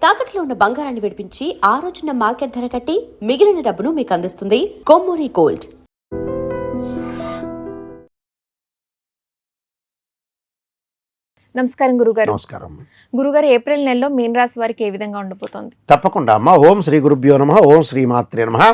తాకట్లో ఉన్న బంగారాన్ని విడిపించి ఆ రోజున మార్కెట్ ధర కట్టి మిగిలిన డబ్బును మీకు అందిస్తుంది కొమ్మూరి గోల్డ్. నమస్కారం గురుగారు. నమస్కారం గురుగారు, ఏప్రిల్ నెలలో మీన రాశి వారికి ఏ విధంగా ఉండబోతోంది? తప్పకుండా అమ్మ. ఓం శ్రీ గురుభ్యో నమః. ఓం శ్రీ మాత్రే నమః.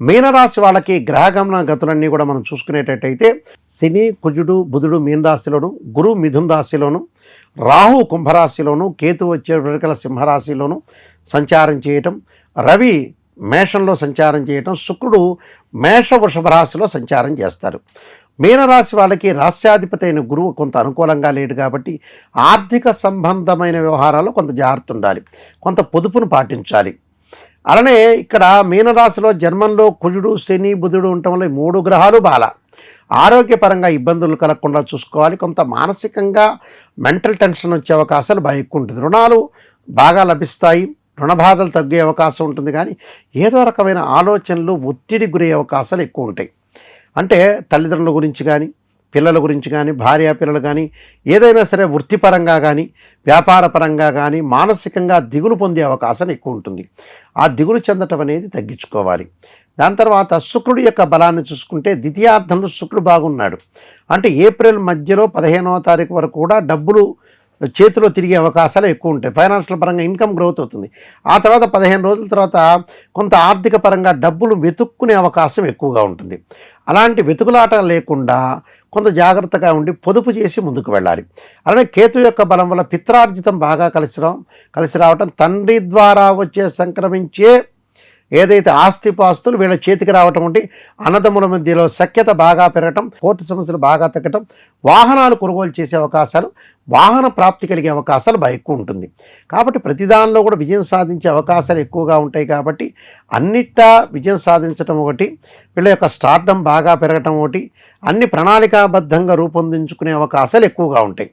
మీనరాశి వాళ్ళకి గ్రహగమన గతులన్నీ కూడా మనం చూసుకునేటట్టయితే శని, కుజుడు, బుధుడు మీన రాశిలోను, గురు మిథున రాశిలోను, రాహు కుంభరాశిలోను, కేతు వచ్చేటప్పటికల సింహరాశిలోను సంచారం చేయటం, రవి మేషంలో సంచారం చేయటం, శుక్రుడు మేష వృషభ రాశిలో సంచారం చేస్తారు. మీనరాశి వాళ్ళకి రాస్యాధిపతి అయిన గురువు కొంత అనుకూలంగా లేడు కాబట్టి ఆర్థిక సంబంధమైన వ్యవహారాల్లో కొంత జాగ్రత్త ఉండాలి, కొంత పొదుపును పాటించాలి. అలానే ఇక్కడ మీనరాశిలో జన్మంలో కుజుడు, శని, బుధుడు ఉండటం వల్ల 3 గ్రహాలు బాల ఆరోగ్యపరంగా ఇబ్బందులు కలగకుండా చూసుకోవాలి. కొంత మానసికంగా మెంటల్ టెన్షన్ వచ్చే అవకాశాలు బాగా ఎక్కువ ఉంటుంది. రుణాలు బాగా లభిస్తాయి, రుణ బాధలు తగ్గే అవకాశం ఉంటుంది. కానీ ఏదో రకమైన ఆలోచనలు ఒత్తిడి గురయ్యే అవకాశాలు ఎక్కువ ఉంటాయి. అంటే తల్లిదండ్రుల గురించి కానీ, పిల్లల గురించి కానీ, భార్యా పిల్లలు కానీ, ఏదైనా సరే వృత్తిపరంగా కానీ, వ్యాపారపరంగా కానీ మానసికంగా దిగులు పొందే అవకాశం ఎక్కువ ఉంటుంది. ఆ దిగులు చెందటం అనేది తగ్గించుకోవాలి. దాని తర్వాత శుక్రుడి యొక్క బలాన్ని చూసుకుంటే ద్వితీయార్థంలో శుక్రుడు బాగున్నాడు. అంటే ఏప్రిల్ మధ్యలో 15వ తారీఖు వరకు కూడా డబ్బులు చేతిలో తిరిగే అవకాశాలు ఎక్కువ ఉంటాయి. ఫైనాన్షియల్ పరంగా ఇన్కమ్ గ్రోత్ అవుతుంది. ఆ తర్వాత 15 రోజుల తర్వాత కొంత ఆర్థిక పరంగా డబ్బులు వెతుక్కునే అవకాశం ఎక్కువగా ఉంటుంది. అలాంటి వెతుకులాట లేకుండా కొంత జాగ్రత్తగా ఉండి పొదుపు చేసి ముందుకు వెళ్ళాలి. అలానే కేతు యొక్క బలం వల్ల పిత్రార్జితం బాగా కలిసి రావటం, తండ్రి ద్వారా వచ్చే సంక్రమించే ఏదైతే ఆస్తిపాస్తులు వీళ్ళ చేతికి రావటం ఉంటే అన్నదమ్ముల మధ్యలో సఖ్యత బాగా పెరగటం, కోర్టు సమస్యలు బాగా తగ్గటం, వాహనాలు కొనుగోలు చేసే అవకాశాలు, వాహన ప్రాప్తి కలిగే అవకాశాలు బాగా ఎక్కువ ఉంటుంది. కాబట్టి ప్రతిదానిలో కూడా విజయం సాధించే అవకాశాలు ఎక్కువగా ఉంటాయి. కాబట్టి అన్నిటా విజయం సాధించడం ఒకటి, వీళ్ళ యొక్క స్టార్డమ్ బాగా పెరగటం ఒకటి, అన్ని ప్రణాళికాబద్ధంగా రూపొందించుకునే అవకాశాలు ఎక్కువగా ఉంటాయి.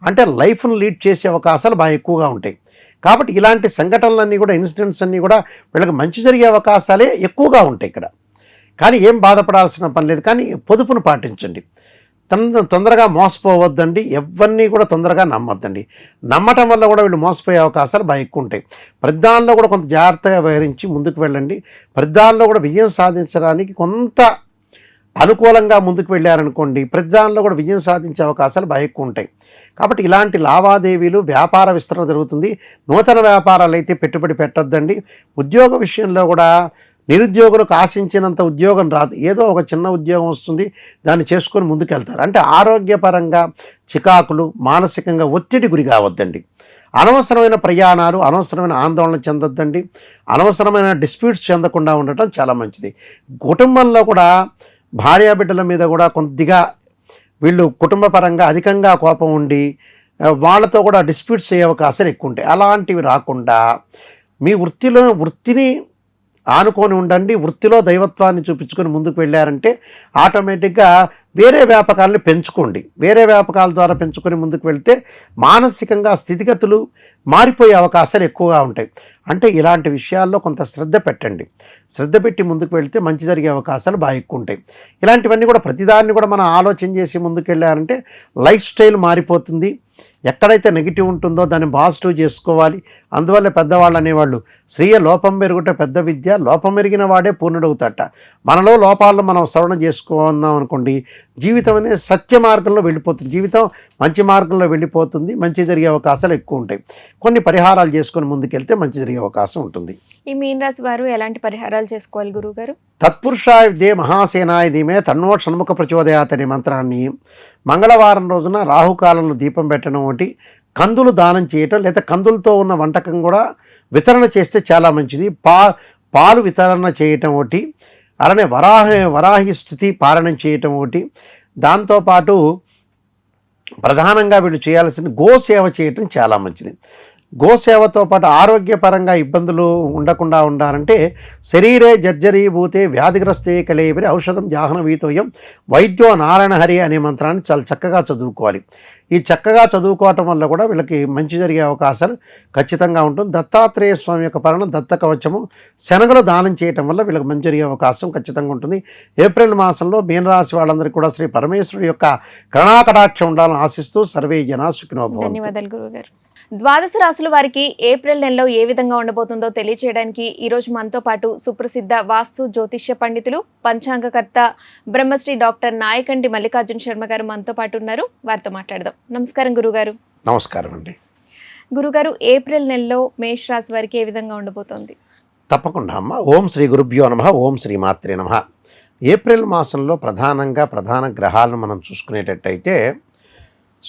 అంటే లైఫ్ను లీడ్ చేసే అవకాశాలు బాగా ఎక్కువగా ఉంటాయి. కాబట్టి ఇలాంటి సంఘటనలన్నీ కూడా, ఇన్సిడెంట్స్ అన్నీ కూడా వీళ్ళకి మంచి జరిగే అవకాశాలే ఎక్కువగా ఉంటాయి ఇక్కడ. కానీ ఏం బాధపడాల్సిన పని లేదు. కానీ పొదుపును పాటించండి. తొందరగా మోసపోవద్దండి. ఎవరిని కూడా తొందరగా నమ్మొద్దండి. నమ్మటం వల్ల కూడా వీళ్ళు మోసపోయే అవకాశాలు బాగా ఎక్కువ ఉంటాయి. ప్రతిదానిలో కూడా కొంత జాగ్రత్తగా వ్యవహరించి ముందుకు వెళ్ళండి. ప్రతిదానిలో కూడా విజయం సాధించడానికి కొంత అనుకూలంగా ముందుకు వెళ్ళారనుకోండి, ప్రతిదానిలో కూడా విజయం సాధించే అవకాశాలు బాగా ఎక్కువ ఉంటాయి. కాబట్టి ఇలాంటి లావాదేవీలు, వ్యాపార విస్తరణ జరుగుతుంది. నూతన వ్యాపారాలు అయితే పెట్టుబడి పెట్టొద్దండి. ఉద్యోగ విషయంలో కూడా నిరుద్యోగులకు ఆశించినంత ఉద్యోగం రాదు. ఏదో ఒక చిన్న ఉద్యోగం వస్తుంది, దాన్ని చేసుకొని ముందుకెళ్తారు. అంటే ఆరోగ్యపరంగా చికాకులు, మానసికంగా ఒత్తిడి గురి కావద్దండి. అనవసరమైన ప్రయాణాలు, అనవసరమైన ఆందోళన చెందొద్దండి. అనవసరమైన డిస్ప్యూట్స్ చెందకుండా ఉండటం చాలా మంచిది. కుటుంబంలో కూడా భార్యాబిడ్డల మీద కూడా కొద్దిగా వీళ్ళు కుటుంబ పరంగా అధికంగా కోపం ఉండి వాళ్ళతో కూడా డిస్ప్యూట్స్ అయ్యే అవకాశాలు ఎక్కువ ఉంటాయి. అలాంటివి రాకుండా మీ వృత్తిని ఆనుకొని ఉండండి. వృత్తిలో దైవత్వాన్ని చూపించుకొని ముందుకు వెళ్ళారంటే ఆటోమేటిక్గా వేరే వ్యాపకాలను పెంచుకోండి. వేరే వ్యాపకాల ద్వారా పెంచుకొని ముందుకు వెళ్తే మానసికంగా స్థితిగతులు మారిపోయే అవకాశాలు ఎక్కువగా ఉంటాయి. అంటే ఇలాంటి విషయాల్లో కొంత శ్రద్ధ పెట్టండి. శ్రద్ధ పెట్టి ముందుకు వెళ్తే మంచి జరిగే అవకాశాలు బాగా ఎక్కువ ఉంటాయి. ఇలాంటివన్నీ కూడా ప్రతిదాన్ని కూడా మనం ఆలోచన చేసి ముందుకు వెళ్ళారంటే లైఫ్ స్టైల్ మారిపోతుంది. ఎక్కడైతే నెగిటివ్ ఉంటుందో దాన్ని పాజిటివ్ చేసుకోవాలి. అందువల్ల పెద్దవాళ్ళు అనేవాళ్ళు స్త్రీయ లోపం మెరుగుట పెద్ద విద్య, లోపం మెరిగిన వాడే పూర్ణుడవుతాట. మనలో లోపాలను మనం శ్రవణం చేసుకున్నాం అనుకోండి, జీవితం అనేది సత్య మార్గంలో వెళ్ళిపోతుంది. జీవితం మంచి మార్గంలో వెళ్ళిపోతుంది. మంచి జరిగే అవకాశాలు ఎక్కువ ఉంటాయి. కొన్ని పరిహారాలు చేసుకొని ముందుకెళ్తే మంచి జరిగే అవకాశం ఉంటుంది. ఈ మీన రాశి వారు ఎలాంటి పరిహారాలు చేసుకోవాలి గురువుగారు? తత్పురుషాయ దే మహాసేనాయ ధీమే తన్నో షణ్ముఖ ప్రచోదయాత్ అనే మంత్రాన్ని మంగళవారం రోజున రాహుకాలంలో దీపం పెట్టడం ఒకటి, కందులు దానం చేయటం లేదా కందులతో ఉన్న వంటకం కూడా వితరణ చేస్తే చాలా మంచిది. పాలు వితరణ చేయటం ఒకటి, అలానే వరాహి స్థుతి పారాయణం చేయటం ఒకటి. దాంతోపాటు ప్రధానంగా వీళ్ళు చేయాల్సిన గోసేవ చేయటం చాలా మంచిది. గోసేవతో పాటు ఆరోగ్యపరంగా ఇబ్బందులు ఉండకుండా ఉండాలంటే శరీరే జర్జరీభూతే వ్యాధిగ్రస్తే కలేవరి ఔషధం జాహ్నవీతోయం వైద్యో నారాయణ హరి అనే మంత్రాన్ని చాలా చక్కగా చదువుకోవాలి. ఈ చక్కగా చదువుకోవటం వల్ల కూడా వీళ్ళకి మంచి జరిగే అవకాశాలు ఖచ్చితంగా ఉంటుంది. దత్తాత్రేయ స్వామి యొక్క పరణ దత్త కవచము శనగలు దానం చేయటం వల్ల వీళ్ళకి మంచి జరిగే అవకాశం ఖచ్చితంగా ఉంటుంది. ఏప్రిల్ మాసంలో మీనరాశి వాళ్ళందరికీ కూడా శ్రీ పరమేశ్వరుడి యొక్క కరుణాకటాక్షం ఉండాలని ఆశిస్తూ సర్వే జనా సుఖినో భవంతు. ధన్యవాదాలు గురువుగారు. ద్వాదశ రాశుల వారికి ఏప్రిల్ నెలలో ఏ విధంగా ఉండబోతుందో తెలియచేయడానికి ఈ రోజు మనతో పాటు సుప్రసిద్ధ వాస్తు జ్యోతిష్య పండితులు పంచాంగకర్త బ్రహ్మశ్రీ డాక్టర్ నాయకంటి మల్లికార్జున శర్మ గారు మనతో పాటు ఉన్నారు. వారితో మాట్లాడదాం. నమస్కారం గురుగారు. నమస్కారం అండి. గురుగారు, ఏప్రిల్ నెలలో మేష రాశి వారికి ఏ విధంగా ఉండబోతోంది? తప్పకుండా అమ్మ. ఓం శ్రీ గురుభ్యో నమః. ఓం శ్రీ మాత్రే నమః. ఏప్రిల్ మాసంలో ప్రధాన గ్రహాలను మనం చూసుకునేటట్టయితే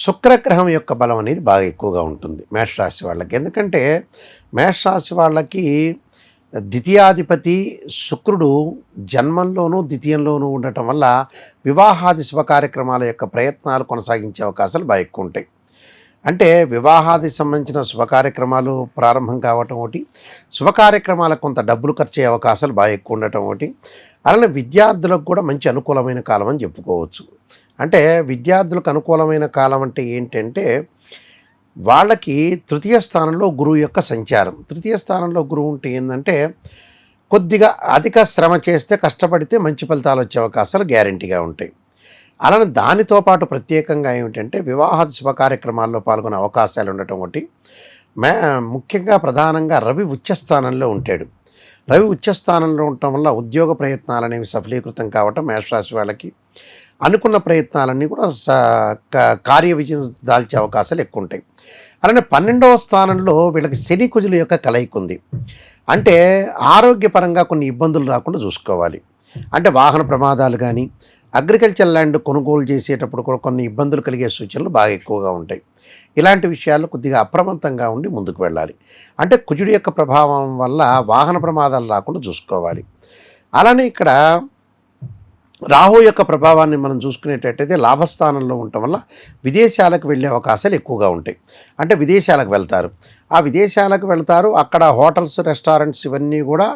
శుక్రగ్రహం యొక్క బలం అనేది బాగా ఎక్కువగా ఉంటుంది మేషరాశి వాళ్ళకి. ఎందుకంటే మేషరాశి వాళ్ళకి ద్వితీయాధిపతి శుక్రుడు జన్మంలోనూ ద్వితీయంలోనూ ఉండటం వల్ల వివాహాది శుభ కార్యక్రమాల యొక్క ప్రయత్నాలు కొనసాగించే అవకాశాలు బాగా ఎక్కువ ఉంటాయి. అంటే వివాహాది సంబంధించిన శుభ కార్యక్రమాలు ప్రారంభం కావటం ఒకటి, శుభ కార్యక్రమాలకు కొంత డబ్బులు ఖర్చు అయ్యే అవకాశాలు బాగా ఎక్కువ ఉండటం ఒకటి. అలానే విద్యార్థులకు కూడా మంచి అనుకూలమైన కాలం అని చెప్పుకోవచ్చు. అంటే విద్యార్థులకు అనుకూలమైన కాలం అంటే ఏంటంటే వాళ్ళకి తృతీయ స్థానంలో గురువు యొక్క సంచారం. తృతీయ స్థానంలో గురువు ఉంటే ఏంటంటే కొద్దిగా అధిక శ్రమ చేస్తే కష్టపడితే మంచి ఫలితాలు వచ్చే అవకాశాలు గ్యారెంటీగా ఉంటాయి. అలానే దానితో పాటు ప్రత్యేకంగా ఏమిటంటే వివాహాది శుభ కార్యక్రమాల్లో పాల్గొనే అవకాశాలు ఉండటం ఒకటి. ముఖ్యంగా ప్రధానంగా రవి ఉచ్చస్థానంలో ఉంటాడు. రవి ఉచ్చస్థానంలో ఉండటం వల్ల ఉద్యోగ ప్రయత్నాలు అనేవి సఫలీకృతం కావటం, మేషరాశి వాళ్ళకి అనుకున్న ప్రయత్నాలన్నీ కూడా కార్య విజయం దాల్చే అవకాశాలు ఎక్కువ ఉంటాయి. అలానే 12వ స్థానంలో వీళ్ళకి శని కుజుల యొక్క కలయిక ఉంది. అంటే ఆరోగ్యపరంగా కొన్ని ఇబ్బందులు రాకుండా చూసుకోవాలి. అంటే వాహన ప్రమాదాలు కానీ అగ్రికల్చర్ ల్యాండ్ కొనుగోలు చేసేటప్పుడు కూడా కొన్ని ఇబ్బందులు కలిగే సూచనలు బాగా ఎక్కువగా ఉంటాయి. ఇలాంటి విషయాల్లో కొద్దిగా అప్రమత్తంగా ఉండి ముందుకు వెళ్ళాలి. అంటే కుజుడి యొక్క ప్రభావం వల్ల వాహన ప్రమాదాలు రాకుండా చూసుకోవాలి. అలానే ఇక్కడ రాహు యొక్క ప్రభావాన్ని మనం చూసుకునేటట్టయితే లాభస్థానంలో ఉండటం వల్ల విదేశాలకు వెళ్ళే అవకాశాలు ఎక్కువగా ఉంటాయి. అంటే విదేశాలకు వెళ్తారు. ఆ విదేశాలకు వెళ్తారు, అక్కడ హోటల్స్, రెస్టారెంట్స్ ఇవన్నీ కూడా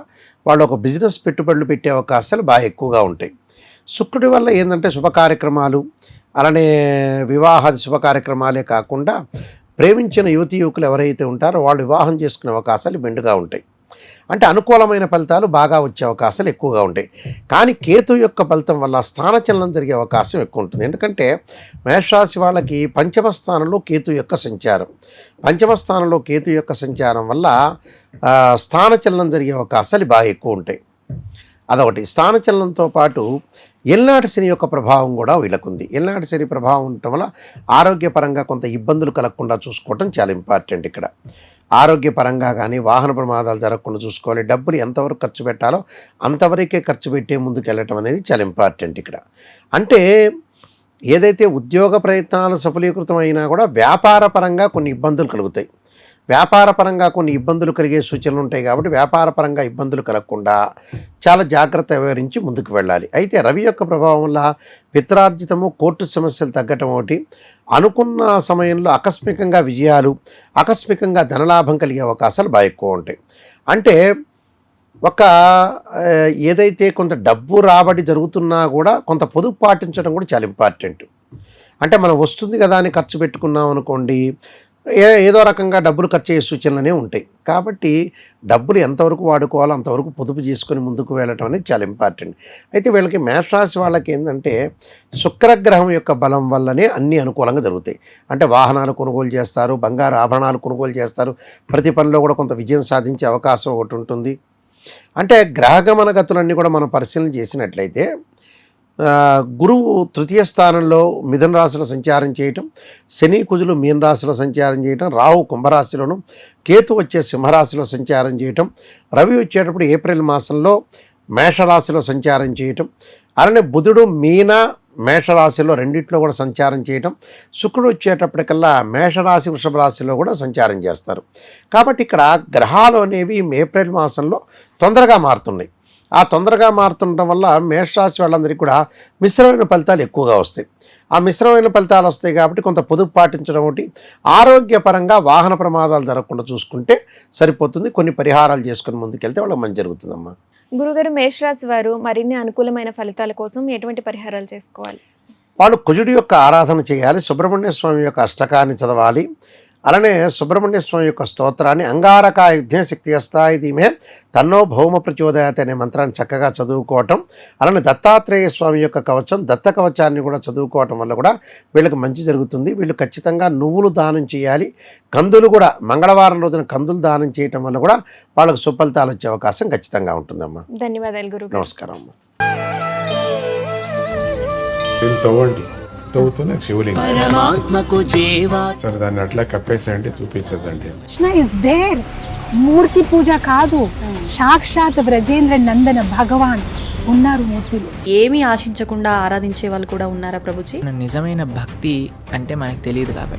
వాళ్ళు ఒక బిజినెస్ పెట్టుబడులు పెట్టే అవకాశాలు బాగా ఎక్కువగా ఉంటాయి. శుక్రుడి వల్ల ఏంటంటే శుభ కార్యక్రమాలు, అలానే వివాహాది శుభ కార్యక్రమాలే కాకుండా ప్రేమించిన యువతి యువకులు ఎవరైతే ఉంటారో వాళ్ళు వివాహం చేసుకునే అవకాశాలు మెండుగా ఉంటాయి. అంటే అనుకూలమైన ఫలితాలు బాగా వచ్చే అవకాశాలు ఎక్కువగా ఉంటాయి. కానీ కేతు యొక్క ఫలితం వల్ల స్థానచలనం జరిగే అవకాశం ఎక్కువ ఉంటుంది. ఎందుకంటే మేషరాశి వాళ్ళకి పంచమ స్థానంలో కేతు యొక్క సంచారం. పంచమ స్థానంలో కేతు యొక్క సంచారం వల్ల స్థానచలనం జరిగే అవకాశాలు బాగా ఎక్కువ ఉంటాయి. అదొకటి. స్థానచలనంతో పాటు ఎల్నాటి శని యొక్క ప్రభావం కూడా వీళ్ళకుంది. ఎల్నాటి శని ప్రభావం ఉండటం వల్ల ఆరోగ్యపరంగా కొంత ఇబ్బందులు కలగకుండా చూసుకోవటం చాలా ఇంపార్టెంట్. ఇక్కడ ఆరోగ్యపరంగా కానీ వాహన ప్రమాదాలు జరగకుండా చూసుకోవాలి. డబ్బులు ఎంతవరకు ఖర్చు పెట్టాలో అంతవరకే ఖర్చు పెట్టే ముందుకు వెళ్ళటం అనేది చాలా ఇంపార్టెంట్ ఇక్కడ. అంటే ఏదైతే ఉద్యోగ ప్రయత్నాలు సఫలీకృతం అయినా కూడా వ్యాపార పరంగా కొన్ని ఇబ్బందులు కలుగుతాయి. వ్యాపారపరంగా కొన్ని ఇబ్బందులు కలిగే సూచనలు ఉంటాయి. కాబట్టి వ్యాపారపరంగా ఇబ్బందులు కలగకుండా చాలా జాగ్రత్త వ్యవహరించి ముందుకు వెళ్ళాలి. అయితే రవి యొక్క ప్రభావం వల్ల పిత్రార్జితము, కోర్టు సమస్యలు తగ్గటం ఒకటి, అనుకున్న సమయంలో ఆకస్మికంగా విజయాలు, ఆకస్మికంగా ధనలాభం కలిగే అవకాశాలు బాగా ఎక్కువ ఉంటాయి. అంటే ఏదైతే కొంత డబ్బు రాబడి జరుగుతున్నా కూడా కొంత పొదుపు పాటించడం కూడా చాలా ఇంపార్టెంట్. అంటే మనం వస్తుంది కదా అని ఖర్చు పెట్టుకున్నాం అనుకోండి, ఏదో రకంగా డబ్బులు ఖర్చు అయ్యే సూచనలనే ఉంటాయి. కాబట్టి డబ్బులు ఎంతవరకు వాడుకోవాలో అంతవరకు పొదుపు చేసుకొని ముందుకు వెళ్ళటం అనేది చాలా ఇంపార్టెంట్. అయితే వీళ్ళకి మేషరాశి వాళ్ళకి ఏంటంటే శుక్రగ్రహం యొక్క బలం వల్లనే అన్నీ అనుకూలంగా జరుగుతాయి. అంటే వాహనాలు కొనుగోలు చేస్తారు, బంగారు ఆభరణాలు కొనుగోలు చేస్తారు, ప్రతి పనిలో కూడా కొంత విజయం సాధించే అవకాశం ఒకటి ఉంటుంది. అంటే గ్రహగమన గతులన్నీ కూడా మనం పరిశీలన చేసినట్లయితే గురువు తృతీయ స్థానంలో మిథున రాశిలో సంచారం చేయటం, శని కుజులు మీన రాశిలో సంచారం చేయటం, రాహు కుంభరాశిలోను, కేతు వచ్చే సింహరాశిలో సంచారం చేయటం, రవి వచ్చేటప్పుడు ఏప్రిల్ మాసంలో మేషరాశిలో సంచారం చేయటం, అలానే బుధుడు మీన మేషరాశిలో రెండిట్లో కూడా సంచారం చేయటం, శుక్రుడు వచ్చేటప్పటికల్లా మేషరాశి వృషభ రాశిలో కూడా సంచారం చేస్తారు. కాబట్టి ఇక్కడ గ్రహాలు అనేవి ఏప్రిల్ మాసంలో తొందరగా మారుతున్నాయి. ఆ తొందరగా మారుతుండటం వల్ల మేషరాశి వాళ్ళందరికీ కూడా మిశ్రమైన ఫలితాలు ఎక్కువగా వస్తాయి. ఆ మిశ్రమైన ఫలితాలు వస్తాయి కాబట్టి కొంత పొదుపు పాటించడం ఒకటి, ఆరోగ్యపరంగా వాహన ప్రమాదాలు జరగకుండా చూసుకుంటే సరిపోతుంది. కొన్ని పరిహారాలు చేసుకుని ముందుకెళ్తే వాళ్ళకి మంచి జరుగుతుందమ్మా. గురుగారు, మేషరాశి వారు మరిన్ని అనుకూలమైన ఫలితాల కోసం ఎటువంటి పరిహారాలు చేసుకోవాలి? వాళ్ళు కుజుడి యొక్క ఆరాధన చేయాలి, సుబ్రహ్మణ్య స్వామి యొక్క అష్టకాన్ని చదవాలి, అలానే సుబ్రహ్మణ్య స్వామి యొక్క స్తోత్రాన్ని అంగారకాయుధ్య శక్తి అస్తాయి ధీమే తన్నో భౌమ ప్రచోదయాత్ అనే మంత్రాన్ని చక్కగా చదువుకోవటం, అలానే దత్తాత్రేయ స్వామి యొక్క కవచం దత్త కవచాన్ని కూడా చదువుకోవటం వల్ల కూడా వీళ్ళకి మంచి జరుగుతుంది. వీళ్ళు ఖచ్చితంగా నువ్వులు దానం చేయాలి. కందులు కూడా మంగళవారం రోజున కందులు దానం చేయటం వల్ల కూడా వాళ్ళకు సుఫలితాలు వచ్చే అవకాశం ఖచ్చితంగా ఉంటుందమ్మా. ధన్యవాదాలు గురువు. నమస్కారం అమ్మా. దీన్ని తవ్వండి, తవ్వుతూనే శివలింగం. సరే దాన్ని అట్లా కప్పేసేయండి, చూపించదండి. Krishna is there. మూర్తి పూజ కాదు, సాక్షాత్ బ్రజేంద్ర నందన భగవాన్ ఉన్నారు మూర్తిలో. ఏమీ ఆశించకుండా ఆరాధించే వాళ్ళు కూడా ఉన్నారా ప్రభుజీ? నిజమైన భక్తి అంటే మనకు తెలియదు కాబట్టి